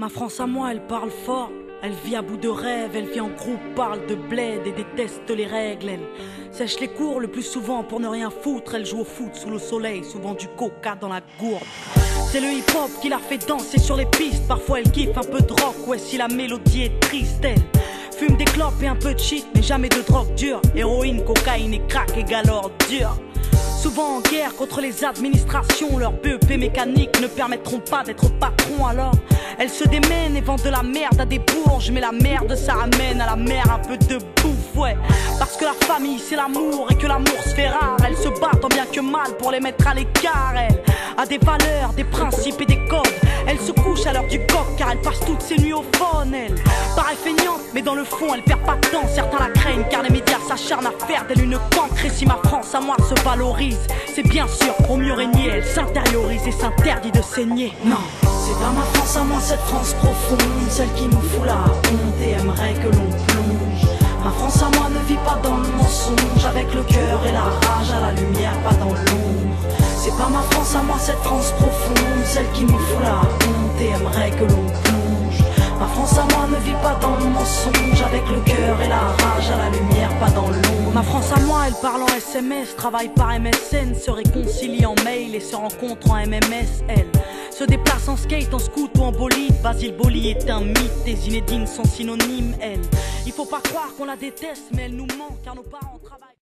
Ma France à moi, elle parle fort. Elle vit à bout de rêve, elle vit en groupe, parle de bled et déteste les règles. Elle sèche les cours le plus souvent pour ne rien foutre. Elle joue au foot sous le soleil, souvent du coca dans la gourde. C'est le hip-hop qui la fait danser sur les pistes. Parfois elle kiffe un peu de rock, ouais si la mélodie est triste. Elle fume des clopes et un peu de shit, mais jamais de drogue dure. Héroïne, cocaïne et crack égale ordure. Souvent en guerre contre les administrations, leurs BEP mécaniques ne permettront pas d'être patron. Alors elles se démènent et vendent de la merde à des bourges. Mais la merde ça ramène à la mer un peu de bouffe, ouais. Parce que la famille c'est l'amour et que l'amour se fait rare. Elles se battent tant bien que mal pour les mettre à l'écart. Elle a des valeurs, des principes et des codes. Elle se couche à l'heure du coq car elle passe toutes ses nuits au phone. Elle paraît feignante mais dans le fond elle perd pas de temps. Certains la craignent car les médias s'acharnent à faire d'elle une cancre. Et si ma France à moi se valorise, c'est bien sûr pour mieux régner. Elle s'intériorise et s'interdit de saigner. Non, c'est pas ma France à moi, cette France profonde, celle qui nous fout la honte et aimerait que l'on plonge. Ma France à moi ne vit pas dans le mensonge, avec le cœur et la rage à la lumière, pas dans l'ombre. C'est pas ma France à moi, cette France profonde, celle qui nous fout la honte et aimerait que l'on plonge. Ma France à moi ne vit pas dans le mensonge, avec le cœur et la rage à la lumière, pas dans l'ombre. Ma France à moi, elle parle en SMS, travaille par MSN, se réconcilie en mail et se rencontre en MMS. Elle se déplace en skate, en scoot ou en bolide. Basile Boli est un mythe, des Zinedine sont synonymes. Elle, il faut pas croire qu'on la déteste, mais elle nous manque car nos parents travaillent.